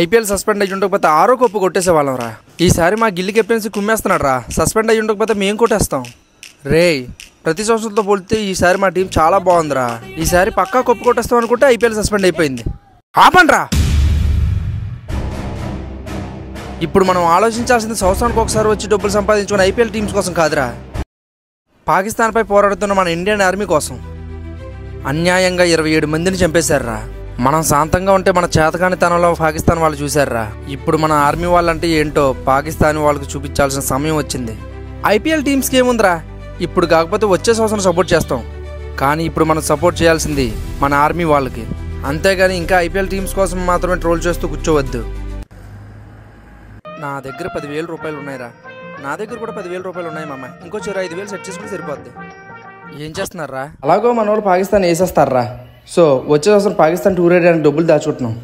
IPL suspend అయ్యి ఉండకపోతే 6వ కప్పు కొట్టేసేవాళ్ళం రా. ఈసారి మా గిల్లి కెప్టెన్సీ కుమ్మేస్తున్నాడు రా. సస్పెండ్ అయ్యి ఉండకపోతే మేము కొట్టేస్తాం రే. ప్రతి సంవత్సరంతో పోలితే ఈసారి మా టీం చాలా బాగుందిరా. ఈసారి పక్కా కప్పు కొట్టేస్తాం అనుకుంటే ఐపీఎల్ సస్పెండ్ అయిపోయింది. ఆపండి రా. ఇప్పుడు మనం ఆలోచించాల్సింది సంవత్సరానికి ఒకసారి వచ్చి డబ్బులు సంపాదించుకుని ఐపీఎల్ టీమ్స్ కోసం కాదురా, పాకిస్తాన్పై పోరాడుతున్న మన ఇండియన్ ఆర్మీ కోసం. అన్యాయంగా 27 మందిని చంపేశారురా. మనం శాంతంగా ఉంటే మన చేతకానితనంలో పాకిస్తాన్ వాళ్ళు చూశారురా. ఇప్పుడు మన ఆర్మీ వాళ్ళంటే ఏంటో పాకిస్తాన్ వాళ్ళకి చూపించాల్సిన సమయం వచ్చింది. ఐపీఎల్ టీమ్స్కి ఏముందిరా, ఇప్పుడు కాకపోతే వచ్చే సంవత్సరం సపోర్ట్ చేస్తాం. కానీ ఇప్పుడు మనం సపోర్ట్ చేయాల్సింది మన ఆర్మీ వాళ్ళకి. అంతేగాని ఇంకా ఐపీఎల్ టీమ్స్ కోసం మాత్రమే ట్రోల్ చేస్తూ కూర్చోవద్దు. నా దగ్గర 10,000 రూపాయలు ఉన్నాయిరా. నా దగ్గర కూడా 10,000 రూపాయలు ఉన్నాయి మామ. ఇంకో 5,000 సెట్ చేసుకుని సరిపోద్ది. ఏం చేస్తున్నారా? అలాగో మన వాళ్ళు పాకిస్తాన్ వేసేస్తారా. సో వచ్చే సంవత్సరం పాకిస్తాన్ టూర్ వేయడానికి డబ్బులు దాచుకుంటున్నాం.